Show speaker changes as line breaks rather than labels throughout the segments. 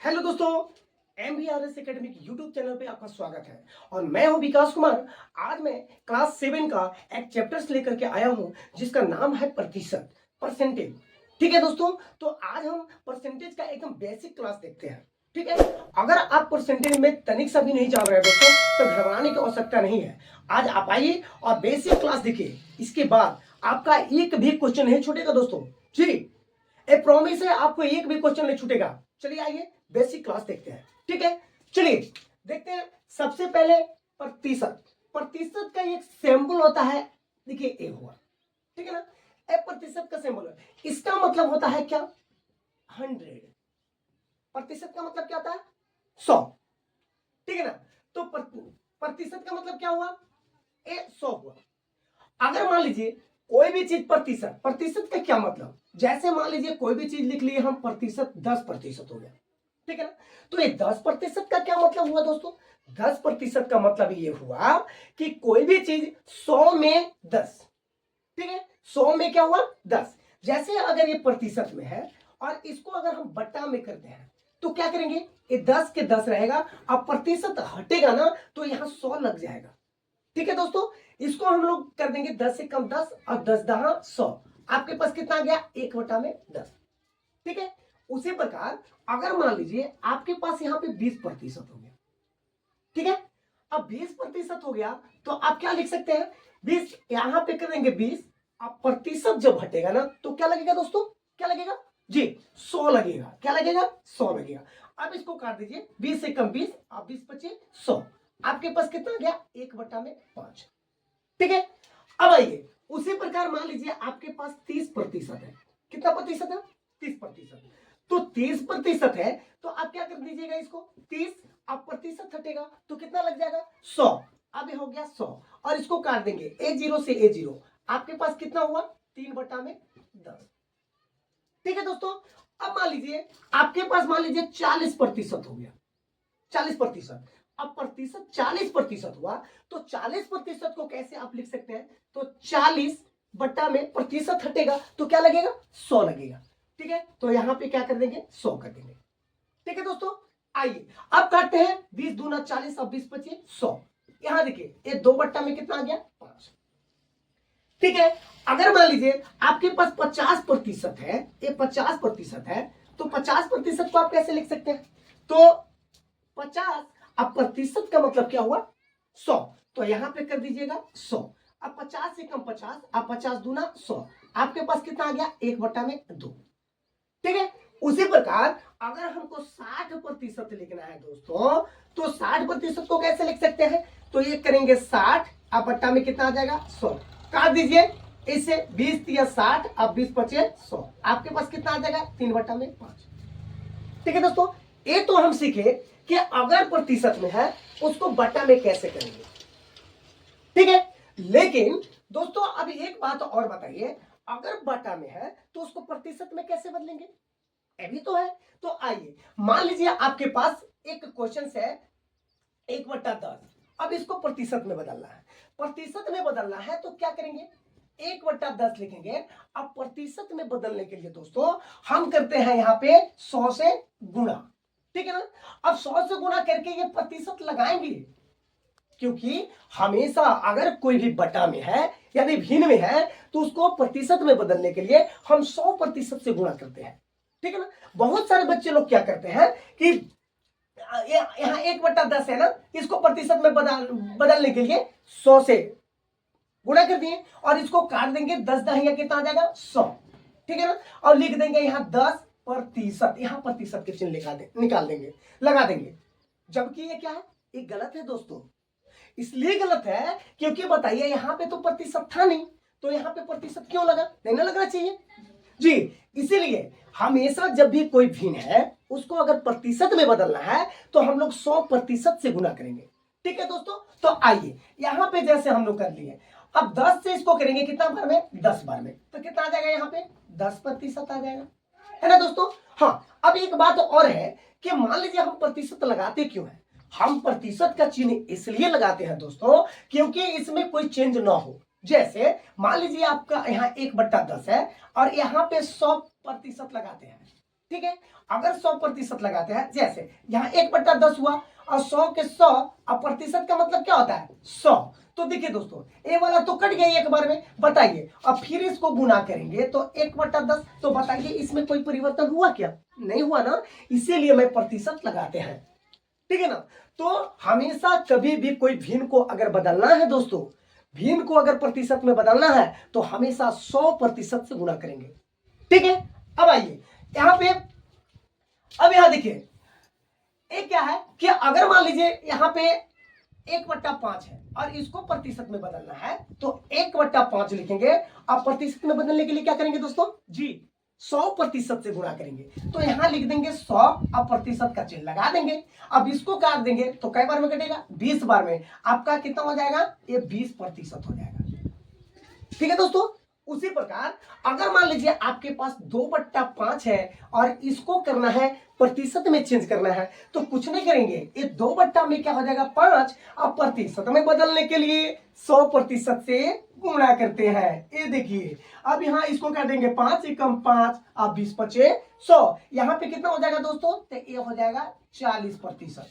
Hello दोस्तों, MBRS academic YouTube channel पे आपका स्वागत है और मैं हूं विकास कुमार। आज मैं क्लास 7 का एक चैप्टर्स लेकर के आया हूं जिसका नाम है प्रतिशत, परसेंटेज। ठीक है दोस्तों, तो आज हम परसेंटेज का एकदम बेसिक क्लास देखते हैं। ठीक है, अगर आप परसेंटेज में तनिक सा भी नहीं जान रहे दोस्तों तो घबराने की आवश्यकता नहीं है। आज आप आइए और बेसिक क्लास देखिए, इसके बाद आपका एक भी क्वेश्चन नहीं छूटेगा दोस्तों। जी, एक प्रॉमिस है, आपको एक भी क्वेश्चन नहीं छूटेगा। चलिए आइए बेसिक क्लास देखते हैं। ठीक है, चलिए देखते हैं। सबसे पहले प्रतिशत। प्रतिशत का एक सिंबल होता है, देखिए ए हुआ, ठीक है ना। ए प्रतिशत का सिंबल है, इसका मतलब होता है क्या? 100। प्रतिशत का मतलब क्या होता है? 100, ठीक है ना। तो प्रतिशत का मतलब क्या हुआ? ए 100 हुआ। अगर मान लीजिए कोई भी चीज प्रतिशत, प्रतिशत का क्या मतलब? जैसे मान लीजिए कोई भी चीज लिख लिए हम, प्रतिशत 10% हो गया, ठीक है ना। तो ये 10% का क्या मतलब हुआ दोस्तों? 10% का मतलब ये हुआ कि कोई भी चीज 100 में 10, ठीक है। 100 में क्या हुआ? 10। जैसे अगर ये प्रतिशत में है और इसको अगर हम बट्टा में करते हैं तो क्या करेंगे? ये 10 के 10 रहेगा, अब प्रतिशत हटेगा ना तो यहां 100 लग जाएगा। ठीक है दोस्तों, इसको हम लोग कर देंगे 10 से कम 10 और 10 दहा 100। आपके पास कितना आ गया? 1/10, ठीक है। उसी प्रकार अगर मान लीजिए आपके पास यहां पे 20% हो गया, ठीक है। अब 20% हो गया तो आप क्या लिख सकते हैं? 20 यहां पे कर देंगे 20। अब प्रतिशत जब हटेगा ना तो क्या लगेगा दोस्तों? क्या लगेगा जी? 100 लगेगा। क्या लगेगा? 100 लगेगा। अब इसको काट दीजिए, 20 से कम 20, अब 20 बचे 100। आपके पास कितना आ गया? 1/5, ठीक है। अब आइए उसी प्रकार मान लीजिए आपके पास 30% है। कितना प्रतिशत है? 30%। तो 30% है तो आप क्या कर दीजिएगा इसको? 30, अब प्रतिशत हटेगा तो कितना लग जाएगा? 100। अब ये हो गया 100 और इसको काट देंगे A0 से A0। आपके पास कितना हुआ? 3/10, ठीक है दोस्तों। अब मान लीजिए आपके पास मान लीजिए 40% हो गया, 40%। अब प्रतिशत 40% हुआ तो 40% को कैसे आप लिख सकते हैं? तो 40 बट्टा में प्रतिशत हटेगा तो क्या लगेगा? 100 लगेगा, ठीक है। तो यहां पे क्या कर देंगे? 100 कर देंगे, ठीक है दोस्तों। आइए अब काटते हैं, 20 दूना 40 और 20 25 100। यहां देखिए ये 2 बट्टा में कितना आ गया? 5, ठीक है। अगर मान लीजिए आपके पास 50% है, ये 50% है, तो 50% को आप कैसे लिख सकते हैं? तो 50, अब प्रतिशत का मतलब क्या हुआ? 100। तो यहां पे कर दीजिएगा 100। अब 50 से कम 50, अब 50 दूना 100। आपके पास कितना आ गया? 1/2, ठीक है। उसी प्रकार अगर हमको 60% लिखना है दोस्तों तो 60% को कैसे लिख सकते हैं? तो ये करेंगे 60, अब बट्टा में कितना आ जाएगा? 100। काट दीजिए इससे, 20 दिया 60, अब 20 बचे 100। आपके पास कितना आ जाएगा? 3/5, ठीक है दोस्तों। ये तो हम सीखे कि अगर प्रतिशत में है उसको बट्टा में कैसे करेंगे, ठीक है। लेकिन दोस्तों अभी एक बात और बताइए, अगर बट्टा में है तो उसको प्रतिशत में कैसे बदलेंगे? ये भी तो है। तो आइए मान लीजिए आपके पास एक क्वेश्चन है 1/10। अब इसको प्रतिशत में बदलना है, प्रतिशत में बदलना है तो क्या करेंगे? 1/10 लिखेंगे। अब प्रतिशत में बदलने के लिए दोस्तों हम करते हैं यहां पे 100 से गुणा, ठीक है ना। अब 100 से गुणा करके ये प्रतिशत लगाएंगे, क्योंकि हमेशा अगर कोई भी बटा में है यानी भिन्न में है तो उसको प्रतिशत में बदलने के लिए हम 100% से गुणा करते हैं, ठीक है ना। बहुत सारे बच्चे लोग क्या करते हैं कि यहाँ 1/10 है ना, इसको प्रतिशत में बदलने के लिए 100 से गुणा कर दिए और इसको काट देंगे, 10 दहिया कितना आ जाएगा? 100, ठीक है ना। और लिख देंगे यहाँ 10%, यहाँ प्रतिशत के चिन्ह निकाल देंगे, लगा देंगे। जबकि ये क्या है? ये गलत है दोस्तों। इसलिए गलत है क्योंकि बताइए यहां पे तो प्रतिशत था नहीं, तो यहां पे प्रतिशत क्यों लगा? नहीं ना लगना चाहिए जी। इसीलिए हमेशा जब भी कोई भिन्न है उसको अगर प्रतिशत में बदलना है तो हम लोग 100% से गुना करेंगे, ठीक है दोस्तों। तो आइए यहां पे जैसे हम लोग कर लिए, अब 10 से इसको करेंगे कितना बार में? 10 बार में, तो कितना आ जाएगा? यहाँ पे 10% आ जाएगा, है ना दोस्तों। हाँ, अब एक बात और है कि मान लीजिए हम प्रतिशत लगाते क्यों है? हम प्रतिशत का चिन्ह इसलिए लगाते हैं दोस्तों क्योंकि इसमें कोई चेंज ना हो। जैसे मान लीजिए आपका यहाँ 1/10 है और यहाँ पे 100% लगाते हैं, ठीक है, अगर 100% लगाते हैं, जैसे यहाँ 1/10 हुआ और 100 के 100, अब प्रतिशत का मतलब क्या होता है 100। तो देखिए दोस्तों, ए वाला तो कट गया एक बार में, बताइए अब फिर इसको गुना करेंगे तो 1/10, तो बताइए इसमें कोई परिवर्तन हुआ क्या? नहीं हुआ ना, इसीलिए मैं प्रतिशत लगाते हैं, ठीक है ना। तो हमेशा कभी भी कोई भिन्न को अगर बदलना है दोस्तों, भिन्न को अगर प्रतिशत में बदलना है तो हमेशा 100% से गुना करेंगे, ठीक है। अब आइए यहां पे, अब यहां देखिए एक क्या है कि अगर मान लीजिए यहाँ पे 1/5 है और इसको प्रतिशत में बदलना है तो 1/5 लिखेंगे। अब प्रतिशत में बदलने के लिए क्या करेंगे दोस्तों जी, 100% से गुणा करेंगे। तो यहां लिख देंगे 100, अब प्रतिशत का चिन्ह लगा देंगे। अब इसको काट देंगे तो कई बार में कटेगा 20 बार में, आपका कितना हो जाएगा, ये 20% हो जाएगा, ठीक है दोस्तों। उसी प्रकार अगर मान लीजिए आपके पास 2/5 है और इसको करना है प्रतिशत में चेंज करना है तो कुछ नहीं करेंगे, ये 2 में क्या हो जाएगा 5। अब प्रतिशत में बदलने के लिए 100% से गुणा करते हैं। ये देखिए अब यहाँ इसको कर देंगे 5 एकम 5, अब 20×5 100, यहाँ पे कितना हो जाएगा दोस्तों, तो ये हो जाएगा 40%,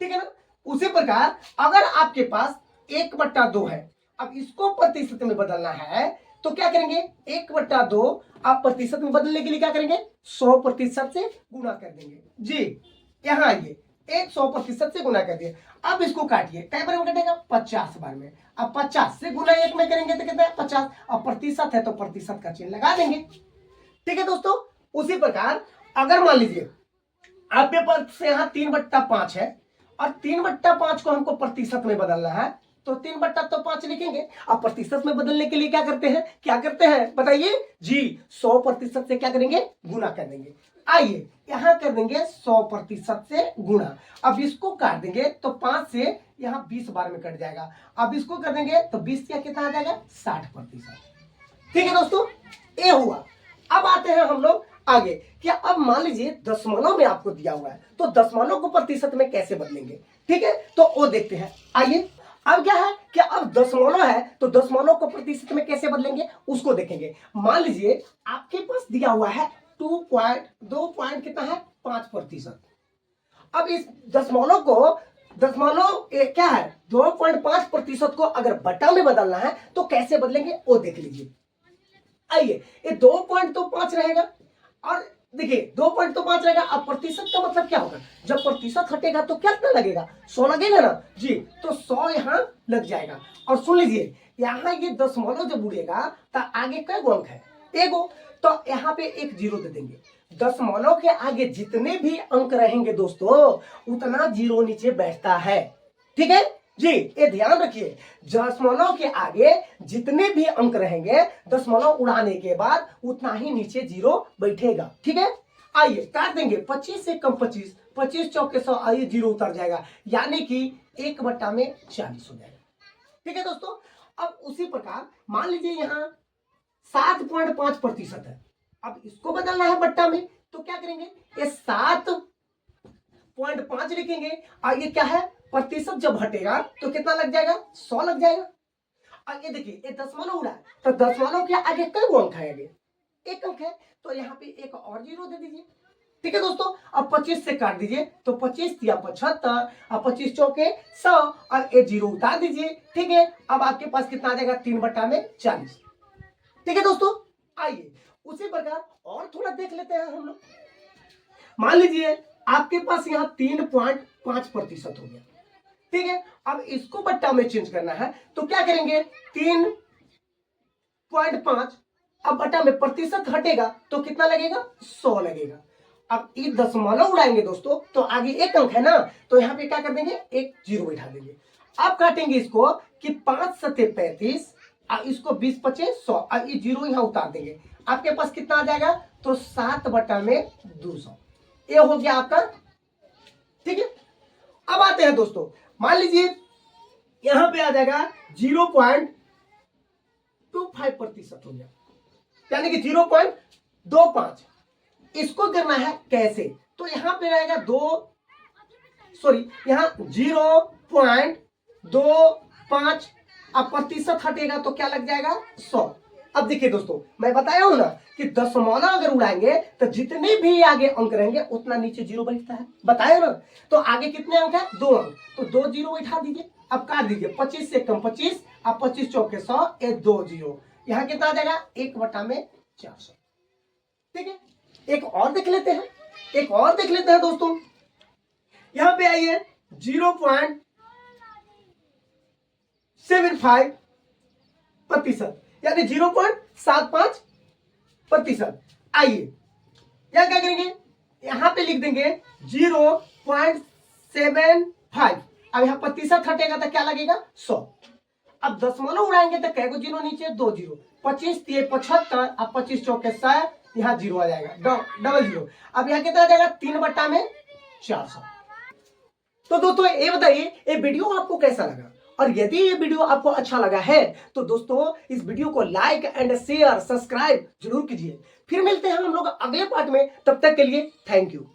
ठीक है ना। उसी प्रकार अगर आपके पास 1/2 है, अब इसको प्रतिशत में बदलना है तो क्या करेंगे, 1/2 आप प्रतिशत में बदलने के लिए क्या करेंगे, 100% से गुणा कर देंगे जी। यहां आइए, 100% से गुणा कर दिए। अब इसको काटिए, कई बार में कटेगा 50 बार में। अब 50 से गुणा 1 में करेंगे तो कितना है 50। अब प्रतिशत है तो प्रतिशत का चिन्ह लगा देंगे, ठीक है दोस्तों। उसी प्रकार अगर मान लीजिए आपके पास यहाँ 3/5 है और 3/5 को हमको प्रतिशत में बदलना है तो 3/5 लिखेंगे। अब प्रतिशत में बदलने के लिए क्या करते हैं बताइए जी, 100% से क्या करेंगे, गुणा कर देंगे। आइए यहां कर देंगे 100% से गुणा। अब इसको काट देंगे तो 5 से यहाँ 20 बार में कट जाएगा। अब इसको कर देंगे तो 20 क्या कितना आ जाएगा 60%, ठीक है दोस्तों। ये हुआ। अब आते हैं हम लोग आगे, क्या अब मान लीजिए दशमलव में आपको दिया हुआ है तो दशमलव को प्रतिशत में कैसे बदलेंगे, ठीक है, तो वो देखते हैं। आइए अब क्या है कि अब दशमलव है तो दशमलव को प्रतिशत में कैसे बदलेंगे उसको देखेंगे। मान लीजिए आपके पास दिया हुआ है 2 कितना है 5%। अब इस दशमलव को, दशमलव क्या है 2.5% को अगर बटा में बदलना है तो कैसे बदलेंगे वो देख लीजिए। आइए ये 2.5 रहेगा और देखिए 2.5 रहेगा। अब प्रतिशत का मतलब क्या होगा, जब प्रतिशत हटेगा तो कितना लगेगा 100 लगेगा ना जी, तो 100 यहाँ लग जाएगा। और सुन लीजिए यहाँ ये दशमलव जब उड़ेगा तो आगे कै गो अंक है, एगो, तो यहाँ पे एक जीरो दे देंगे। दशमलव के आगे जितने भी अंक रहेंगे दोस्तों उतना जीरो नीचे बैठता है, ठीक है जी। ये ध्यान रखिए, दशमलव के आगे जितने भी अंक रहेंगे दशमलव उड़ाने के बाद उतना ही नीचे जीरो बैठेगा, ठीक है। आइए काट देंगे 25 से कम 25, 25 चौके 100, आइए जीरो उतर जाएगा, यानी कि 1/40 हो जाएगा, ठीक है दोस्तों। अब उसी प्रकार मान लीजिए यहाँ 7.5% है, अब इसको बदलना है बट्टा में तो क्या करेंगे, ये 7.5 लिखेंगे और ये क्या है प्रतिशत जब हटेगा तो कितना लग जाएगा 100 लग जाएगा। और ये देखिए ये दशमलव उड़ा है तो दशमलव के आगे कई अंक है, आगे एक अंक है तो यहाँ पे एक और जीरो दे दीजिए, ठीक है दोस्तों। अब 25 से काट दीजिए तो 25 या 75, अब 25 चौके 100 और ये जीरो उतार दीजिए, ठीक है। अब आपके पास कितना आ जाएगा 3/40, ठीक है दोस्तों। आइए उसी प्रकार और थोड़ा देख लेते हैं हम लोग। मान लीजिए आपके पास यहाँ 3.5% हो गया, ठीक है। अब इसको बट्टा में चेंज करना है तो क्या करेंगे 3.5, अब बट्टा में प्रतिशत हटेगा तो कितना लगेगा 100 लगेगा। अब ये दशमलव उड़ाएंगे दोस्तों तो आगे एक अंक है ना, तो यहाँ पे क्या कर देंगे एक जीरो बैठा देंगे। अब काटेंगे इसको कि 5 सते 35, इसको 20×5 100, अब ये जीरो यहाँ उतार देंगे, आपके पास कितना आ जाएगा तो 7/200, ये हो गया आपका, ठीक है। अब आते हैं दोस्तों, मान लीजिए यहां पे आ जाएगा 0.25% हो गया, यानी कि 0.25। इसको करना है कैसे, तो यहां पे रहेगा यहां 0.25, अब प्रतिशत हटेगा तो क्या लग जाएगा 100। अब देखिए दोस्तों, मैं बताया हूं ना कि दशमलव अगर उड़ाएंगे तो जितने भी आगे अंक रहेंगे उतना नीचे जीरो बैठता है, बताया ना। तो आगे कितने अंक है? 2 अंक, तो 2 जीरो बैठा दीजिए। अब काट दीजिए, 25 से कम 25, अब 25 चौके 100, ये 2 जीरो, यहाँ कितना आ जाएगा? 1/400। ठीक है, एक और देख लेते हैं, एक और देख लेते हैं दोस्तों। यहां पे आइए, 0.75% यानी 0.75%। आइए यहां क्या करेंगे, यहां पे लिख देंगे 0.75। अब यहां प्रतिशत हटेगा तो क्या लगेगा? 100। अब दशमलव उड़ाएंगे तो कै को जीरो नीचे? 2 जीरो, 25 3 75, अब 25 चौके 100, यहाँ जीरो आ जाएगा, डबल जीरो। अब यहाँ कितना आ जाएगा? 3/400। तो दोस्तों ये बताइए, ये वीडियो आपको कैसा लगा? और यदि ये वीडियो आपको अच्छा लगा है तो दोस्तों इस वीडियो को लाइक एंड शेयर सब्सक्राइब जरूर कीजिए। फिर मिलते हैं हम लोग अगले पार्ट में, तब तक के लिए थैंक यू।